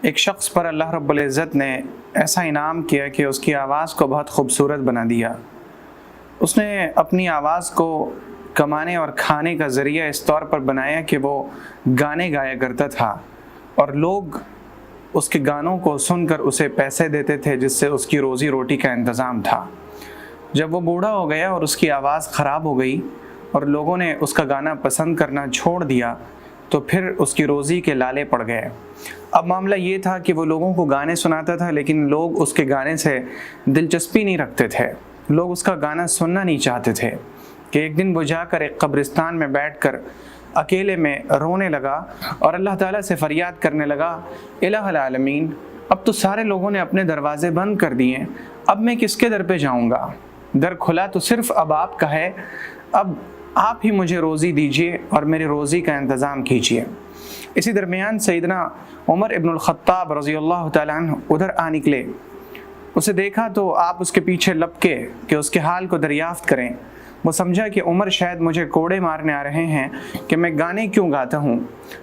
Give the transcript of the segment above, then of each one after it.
ایک شخص پر اللہ رب العزت نے ایسا انعام کیا کہ اس کی آواز کو بہت خوبصورت بنا دیا۔ اس نے اپنی آواز کو کمانے اور کھانے کا ذریعہ اس طور پر بنایا کہ وہ گانے گایا کرتا تھا اور لوگ اس کے گانوں کو سن کر اسے پیسے دیتے تھے، جس سے اس کی روزی روٹی کا انتظام تھا۔ جب وہ بوڑھا ہو گیا اور اس کی آواز خراب ہو گئی اور لوگوں نے اس کا گانا پسند کرنا چھوڑ دیا تو پھر اس کی روزی کے لالے پڑ گئے۔ اب معاملہ یہ تھا کہ وہ لوگوں کو گانے سناتا تھا، لیکن لوگ اس کے گانے سے دلچسپی نہیں رکھتے تھے، لوگ اس کا گانا سننا نہیں چاہتے تھے کہ ایک دن وہ جا کر ایک قبرستان میں بیٹھ کر اکیلے میں رونے لگا اور اللہ تعالیٰ سے فریاد کرنے لگا، الہ العالمین، اب تو سارے لوگوں نے اپنے دروازے بند کر دیے، اب میں کس کے در پہ جاؤں گا؟ در کھلا تو صرف اب آپ کا ہے، اب آپ ہی مجھے روزی دیجیے اور میری روزی کا انتظام کیجیے۔ اسی درمیان سیدنا عمر ابن الخطاب رضی اللہ تعالیٰ عنہ ادھر آ نکلے، اسے دیکھا تو آپ اس کے پیچھے لپکے کہ اس کے حال کو دریافت کریں۔ وہ سمجھا کہ عمر شاید مجھے کوڑے مارنے آ رہے ہیں کہ میں گانے کیوں گاتا ہوں۔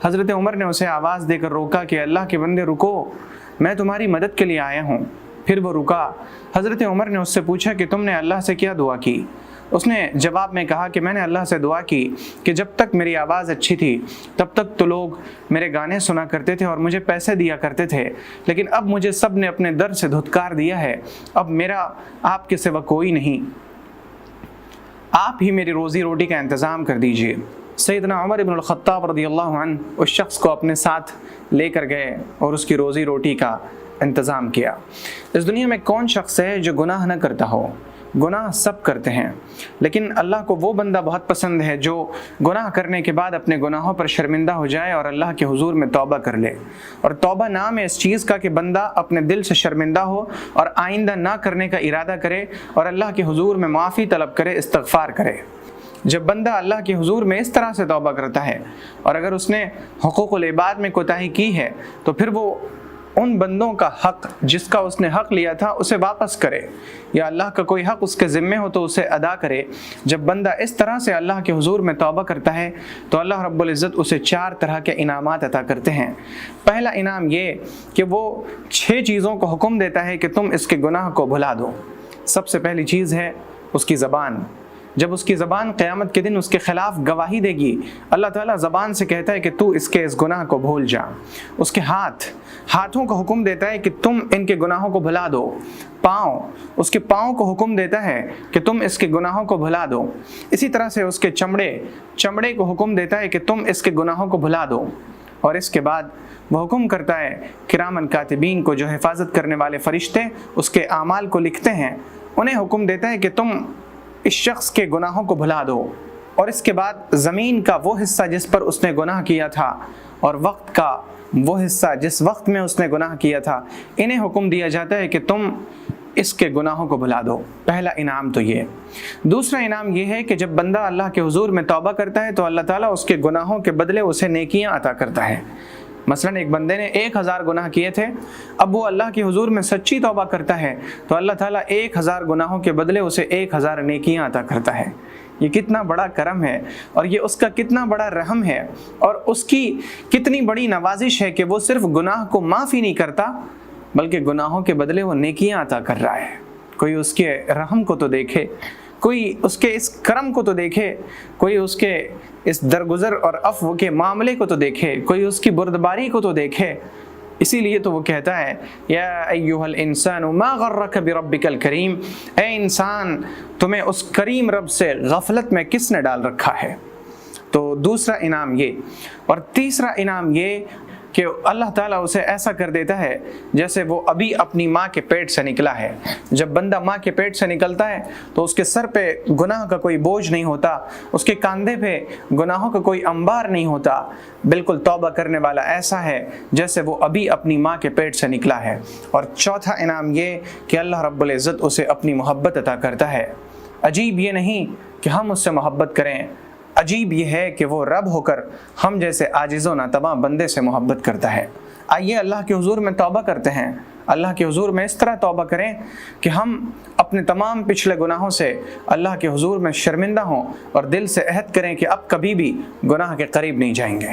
حضرت عمر نے اسے آواز دے کر روکا کہ اللہ کے بندے رکو، میں تمہاری مدد کے لیے آیا ہوں۔ پھر وہ رکا۔ حضرت عمر نے اس سے پوچھا کہ تم نے اللہ سے کیا دعا کی؟ اس نے جواب میں کہا کہ میں نے اللہ سے دعا کی کہ جب تک میری آواز اچھی تھی تب تک تو لوگ میرے گانے سنا کرتے تھے اور مجھے پیسے دیا کرتے تھے، لیکن اب مجھے سب نے اپنے در سے دھتکار دیا ہے، اب میرا آپ کے سوا کوئی نہیں، آپ ہی میری روزی روٹی کا انتظام کر دیجئے۔ سیدنا عمر ابن الخطاب رضی اللہ عنہ اس شخص کو اپنے ساتھ لے کر گئے اور اس کی روزی روٹی کا انتظام کیا۔ اس دنیا میں کون شخص ہے جو گناہ نہ کرتا ہو؟ گناہ سب کرتے ہیں، لیکن اللہ کو وہ بندہ بہت پسند ہے جو گناہ کرنے کے بعد اپنے گناہوں پر شرمندہ ہو جائے اور اللہ کے حضور میں توبہ کر لے۔ اور توبہ نام ہے اس چیز کا کہ بندہ اپنے دل سے شرمندہ ہو اور آئندہ نہ کرنے کا ارادہ کرے اور اللہ کے حضور میں معافی طلب کرے، استغفار کرے۔ جب بندہ اللہ کے حضور میں اس طرح سے توبہ کرتا ہے اور اگر اس نے حقوق العباد میں کوتاہی کی ہے تو پھر وہ ان بندوں کا حق جس کا اس نے حق لیا تھا اسے واپس کرے، یا اللہ کا کوئی حق اس کے ذمے ہو تو اسے ادا کرے۔ جب بندہ اس طرح سے اللہ کے حضور میں توبہ کرتا ہے تو اللہ رب العزت اسے 4 طرح کے انعامات عطا کرتے ہیں۔ پہلا انعام یہ کہ وہ 6 چیزوں کو حکم دیتا ہے کہ تم اس کے گناہ کو بھلا دو۔ سب سے پہلی چیز ہے اس کی زبان۔ جب اس کی زبان قیامت کے دن اس کے خلاف گواہی دے گی، اللہ تعالیٰ زبان سے کہتا ہے کہ تو اس گناہ کو بھول جا۔ اس کے ہاتھوں کو حکم دیتا ہے کہ تم ان کے گناہوں کو بھلا دو۔ اس کے پاؤں کو حکم دیتا ہے کہ تم اس کے گناہوں کو بھلا دو۔ اسی طرح سے اس کے چمڑے کو حکم دیتا ہے کہ تم اس کے گناہوں کو بھلا دو۔ اور اس کے بعد وہ حکم کرتا ہے کرامن کاتبین کو، جو حفاظت کرنے والے فرشتے اس کے اعمال کو لکھتے ہیں، انہیں حکم دیتا ہے کہ تم اس شخص کے گناہوں کو بھلا دو۔ اور اس کے بعد زمین کا وہ حصہ جس پر اس نے گناہ کیا تھا اور وقت کا وہ حصہ جس وقت میں اس نے گناہ کیا تھا، انہیں حکم دیا جاتا ہے کہ تم اس کے گناہوں کو بھلا دو۔ پہلا انعام تو یہ۔ دوسرا انعام یہ ہے کہ جب بندہ اللہ کے حضور میں توبہ کرتا ہے تو اللہ تعالیٰ اس کے گناہوں کے بدلے اسے نیکیاں عطا کرتا ہے۔ مثلاً ایک بندے نے 1000 گناہ کیے تھے، اب وہ اللہ کے حضور میں سچی توبہ کرتا ہے تو اللہ تعالیٰ 1000 گناہوں کے بدلے اسے 1000 نیکیاں عطا کرتا ہے۔ یہ کتنا بڑا کرم ہے اور یہ اس کا کتنا بڑا رحم ہے اور اس کی کتنی بڑی نوازش ہے کہ وہ صرف گناہ کو معاف ہی نہیں کرتا بلکہ گناہوں کے بدلے وہ نیکیاں عطا کر رہا ہے۔ کوئی اس کے رحم کو تو دیکھے، کوئی اس کے اس کرم کو تو دیکھے، کوئی اس کے اس درگزر اور عفو کے معاملے کو تو دیکھے، کوئی اس کی بردباری کو تو دیکھے۔ اسی لیے تو وہ کہتا ہے یا ایھا الانسان ما غرک بربک الکریم، اے انسان تمہیں اس کریم رب سے غفلت میں کس نے ڈال رکھا ہے۔ تو دوسرا انعام یہ۔ اور تیسرا انعام یہ کہ اللہ تعالیٰ اسے ایسا کر دیتا ہے جیسے وہ ابھی اپنی ماں کے پیٹ سے نکلا ہے۔ جب بندہ ماں کے پیٹ سے نکلتا ہے تو اس کے سر پہ گناہ کا کوئی بوجھ نہیں ہوتا، اس کے کاندھے پہ گناہوں کا کوئی انبار نہیں ہوتا، بالکل توبہ کرنے والا ایسا ہے جیسے وہ ابھی اپنی ماں کے پیٹ سے نکلا ہے۔ اور چوتھا انعام یہ کہ اللہ رب العزت اسے اپنی محبت عطا کرتا ہے۔ عجیب یہ نہیں کہ ہم اس سے محبت کریں، عجیب یہ ہے کہ وہ رب ہو کر ہم جیسے عاجز و ناتواں بندے سے محبت کرتا ہے۔ آئیے اللہ کے حضور میں توبہ کرتے ہیں، اللہ کے حضور میں اس طرح توبہ کریں کہ ہم اپنے تمام پچھلے گناہوں سے اللہ کے حضور میں شرمندہ ہوں اور دل سے عہد کریں کہ اب کبھی بھی گناہ کے قریب نہیں جائیں گے۔